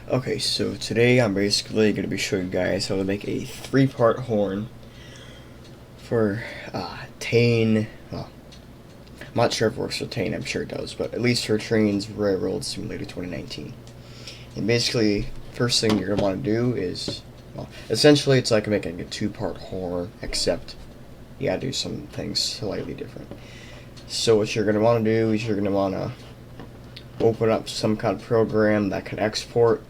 Okay, so today I'm basically going to be showing you guys how to make a three-part horn for Tane. Well, I'm not sure if it works for Tane, I'm sure it does, but at least for trainz Railroad Simulator 2019. And basically, first thing you're going to want to do is, well, essentially it's like making a two-part horn, except you got to do some things slightly different. So what you're going to want to do is you're going to want to open up some kind of program that can export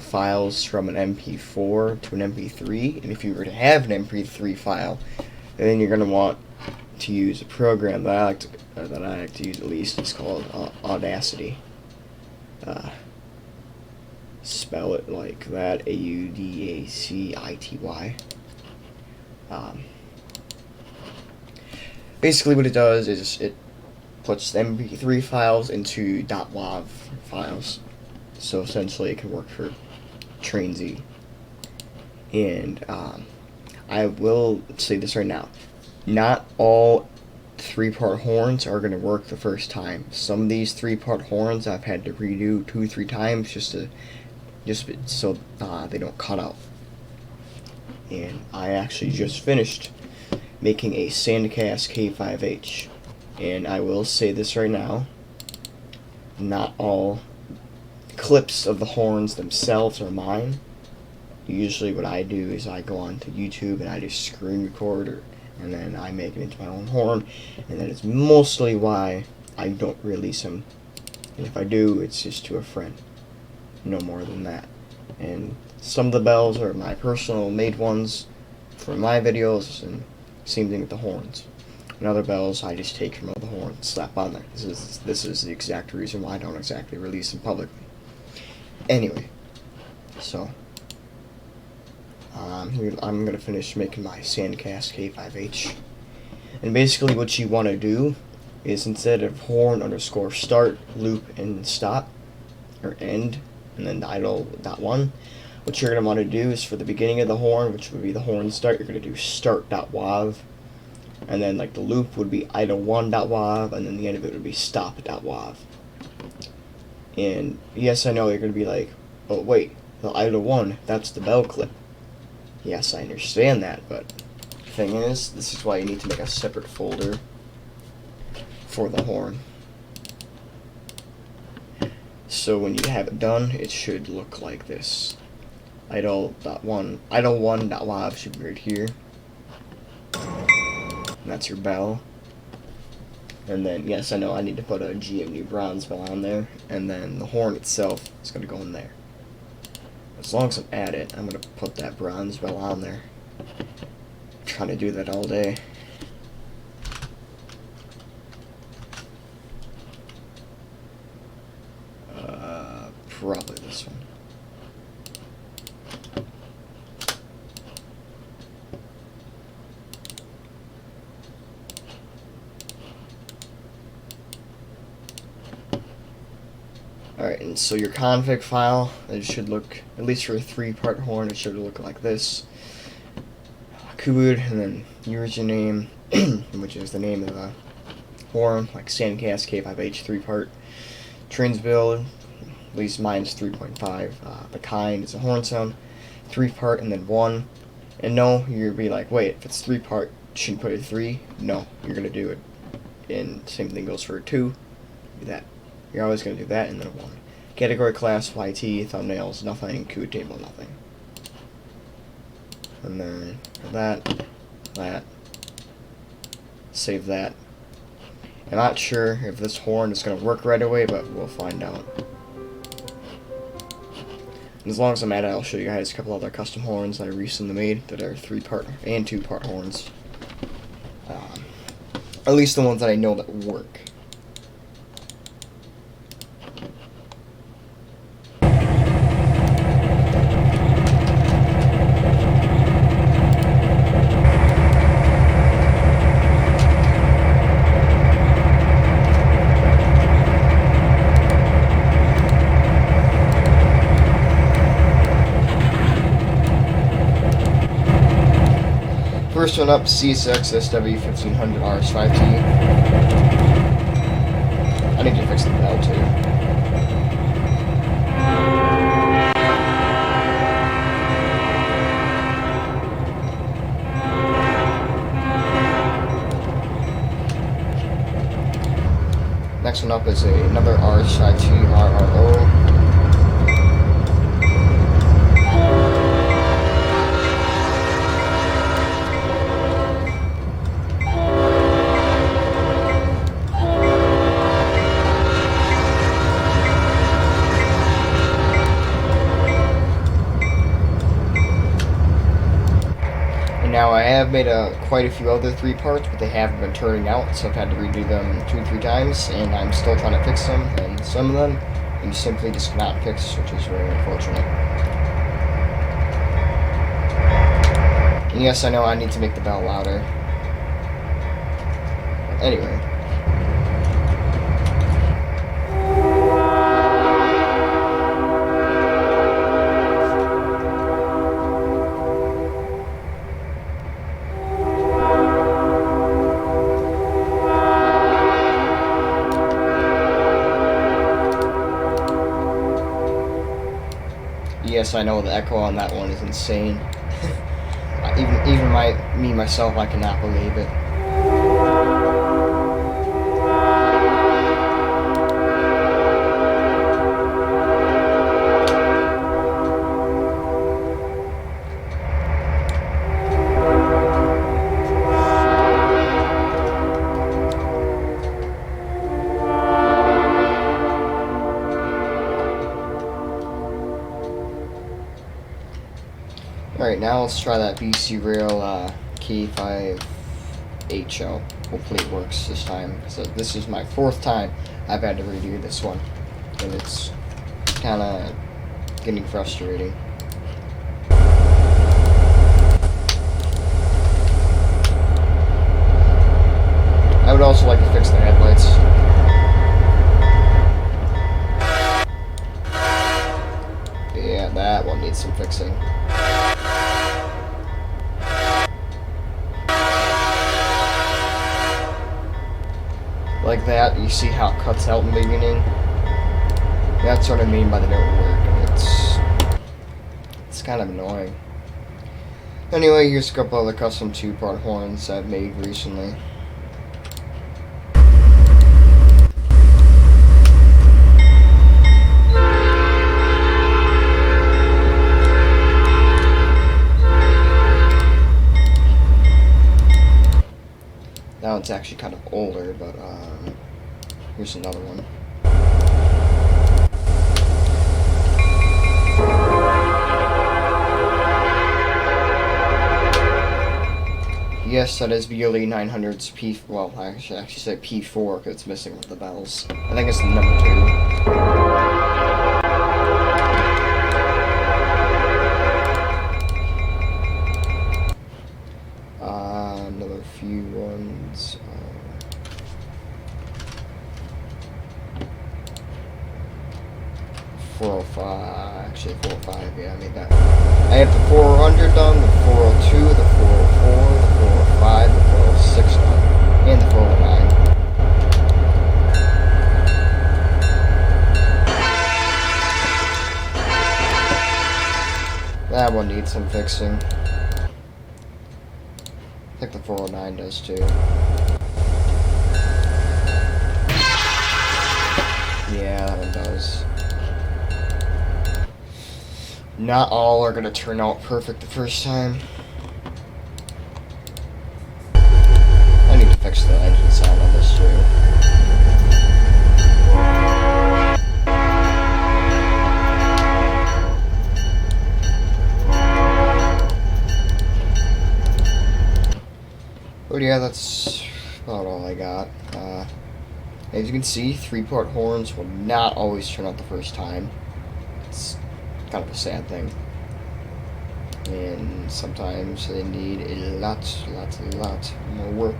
files from an MP4 to an MP3, and if you were to have an MP3 file, then you're going to want to use a program that I like to use at least. It's called Audacity. Spell it like that, Audacity. Basically, what it does is it puts the MP3 files into .wav files. So essentially it can work for trainz. And I will say this right now. Not all three-part horns are going to work the first time. Some of these three-part horns I've had to redo 2-3 times just so they don't cut out. And I actually just finished making a Sandcast K5H. And I will say this right now. Not all clips of the horns themselves are mine. Usually what I do is I go on to YouTube and I just screen record and then I make it into my own horn, and that is mostly why I don't release them. And if I do, it's just to a friend. No more than that. And some of the bells are my personal made ones for my videos, and same thing with the horns. And other bells I just take from other horns and slap on there. This is the exact reason why I don't exactly release them publicly. Anyway, so I'm gonna finish making my Sandcast K5H, and basically what you want to do is, instead of horn underscore start, loop, and stop, or end, and then idle.1, what you're gonna want to do is, for the beginning of the horn, which would be the horn start, you're gonna do start.wav, and then like the loop would be idle1.wav, and then the end of it would be stop.wav. And yes, I know you're going to be like, oh wait, the idle one, that's the bell clip. Yes, I understand that, but the thing is, this is why you need to make a separate folder for the horn. So when you have it done, it should look like this. Idle1.wav should be right here. And that's your bell. And then, yes, I know I need to put a GMU bronze bell on there, and then the horn itself is going to go in there. As long as I'm at it, I'm going to put that bronze bell on there. I'm trying to do that all day. Probably this one. Alright, and so your config file, it should look, at least for a three-part horn, it should look like this. Kubud, and then username, which is the name of the horn, like Sandcast K5H 3-part. Trainz build, at least mine's 3.5. The kind is a horn sound, 3-part, and then 1. And no, you'll be like, wait, if it's 3-part, shouldn't put it 3? No, you're going to do it. And same thing goes for a 2. Do that. You're always going to do that, and then a 1. Category class, YT, thumbnails, nothing, Kubud table, nothing. And then that, save that. I'm not sure if this horn is going to work right away, but we'll find out. And as long as I'm at it, I'll show you guys a couple other custom horns that I recently made that are 3-part and 2-part horns. At least the ones that I know that work. First one up, CSX SW1500 RS5T. I need to fix the bell too. next one up is another RSIT-RRO. Now I have made quite a few other 3 parts, but they haven't been turning out, so I've had to redo them 2 or 3 times, and I'm still trying to fix them, and some of them you simply just cannot fix, which is very unfortunate. And yes, I know I need to make the bell louder. Anyway. Yes, I know the echo on that one is insane. even me myself, I cannot believe it. Alright, now let's try that BC Rail Key 5 HO. Hopefully it works this time. So this is my 4th time I've had to redo this one. And it's kind of getting frustrating. I would also like to fix the headlights. Yeah, that one needs some fixing. Like that, you see how it cuts out in the beginning? That's what I mean by the don't work, and it's kind of annoying. Anyway, here's a couple other custom 2-part horns I've made recently. That one's actually kind of older, but here's another one. Yes, that is BLE 900's P. Well, I should actually say P4 because it's missing with the bells. I think it's the number 2. Another few ones. 405, actually 405, yeah, I made that. I have the 400 done, the 402, the 404, the 405, the 406 done, and the 409. That one needs some fixing. I think the 409 does too. Yeah, that one does. Not all are going to turn out perfect the first time. I need to fix the engine sound on this too. But yeah, that's about all I got. As you can see, 3-part horns will not always turn out the first time. It's kind of a sad thing. And sometimes they need a lot more work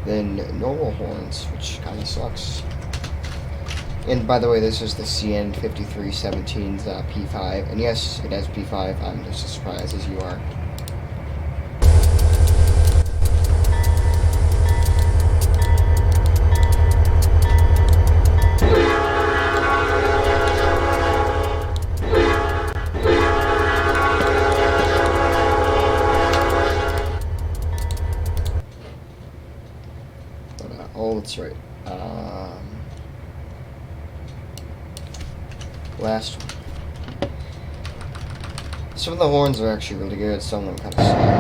than normal horns, which kind of sucks. And by the way, this is the CN5317's P5, and yes, it has P5. I'm just as surprised as you are. Oh, that's right. last one. Some of the horns are actually really good, some of them kind of suck.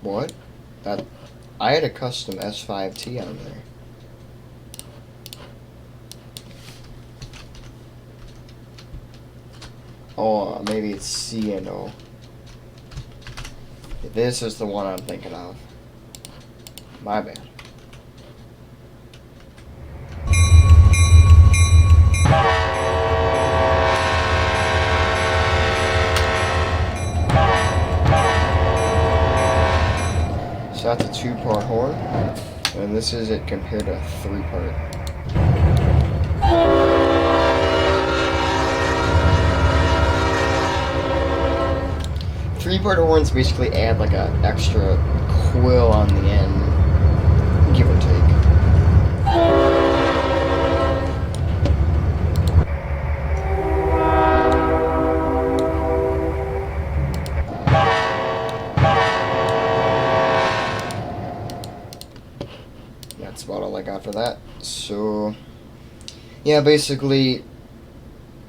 What? I had a custom S5T on there. Oh, maybe it's C and O. This is the one I'm thinking of. My bad. So that's a 2-part horn, and this is it compared to a 3-part. Three-part horns basically add like an extra quill on the end, give or take. That's about all I got for that. So, yeah, basically,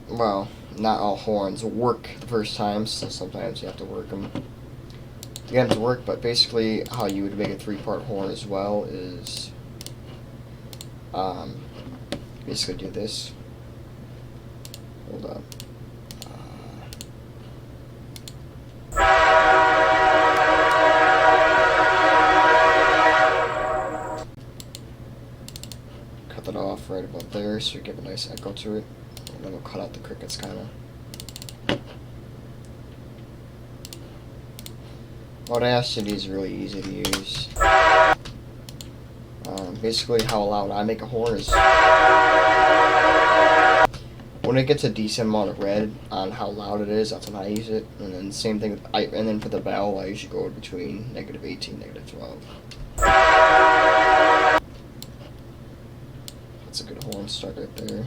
well, not all horns work the first time, so sometimes you have to work them to get them to work, but basically how you would make a 3-part horn as well is basically do this. Hold up. Cut that off right about there so you give a nice echo to it. And then we'll cut out the crickets kind of. Audacity is really easy to use. Basically how loud I make a horn is when it gets a decent amount of red on how loud it is, that's when I use it. And then same thing with and then for the bell I usually go between -18, -12. That's a good horn start right there.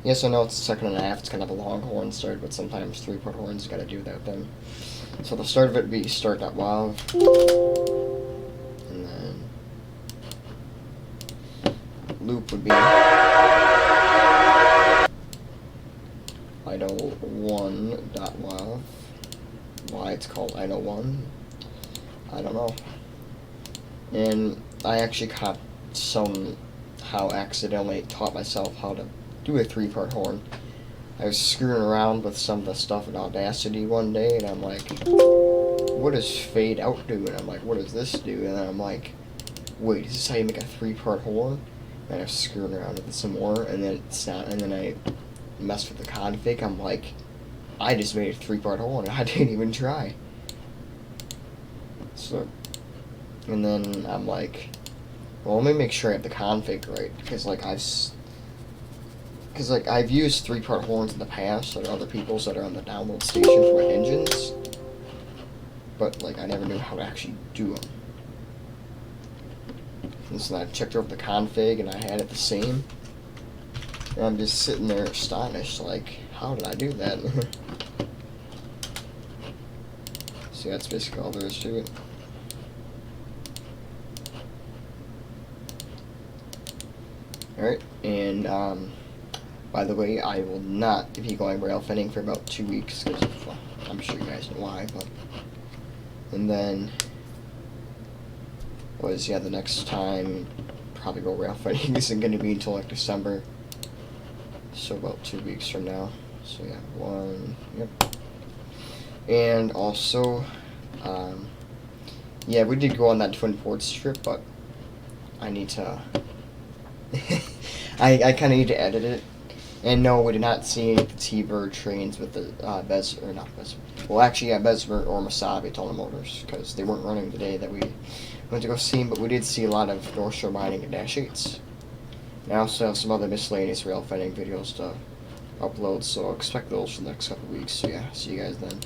Yes, I know it's a 2.5, it's kind of a long horn start, but sometimes 3-part horns you gotta do that then. So the start of it would be start.wav. And then loop would be idle1.wav. Why it's called idle1, I don't know. And I actually somehow accidentally taught myself how to do a 3-part horn. I was screwing around with some of the stuff in Audacity one day, and I'm like, what does fade out do? And I'm like, what does this do? And then I'm like, wait, is this how you make a 3-part horn? And I was screwing around with it some more, and then it's not, and then I messed with the config. I'm like, I just made a 3-part horn, and I didn't even try. So, and then I'm like, well, let me make sure I have the config right, because I've used 3-part horns in the past that are other people's that are on the download station for my engines, but like I never knew how to actually do them. And so I checked over the config and I had it the same, and I'm just sitting there astonished, like, how did I do that? So that's basically all there is to it. Alright, and by the way, I will not be going rail fending for about 2 weeks, because well, I'm sure you guys know why, but... And then... the next time probably go rail fending isn't going to be until like December. So about 2 weeks from now. So yeah, yep. And also, yeah, we did go on that Twin Ports trip, but I need to... I kind of need to edit it. And no, we did not see any of the T-Bird trains with the well, actually, yeah, Besver or Masabi Toner Motors, because they weren't running the day that we went to go see them, but we did see a lot of North Shore Mining and Dash 8s. And I also have some other miscellaneous rail fending videos to upload, so expect those for the next couple of weeks. So yeah, see you guys then.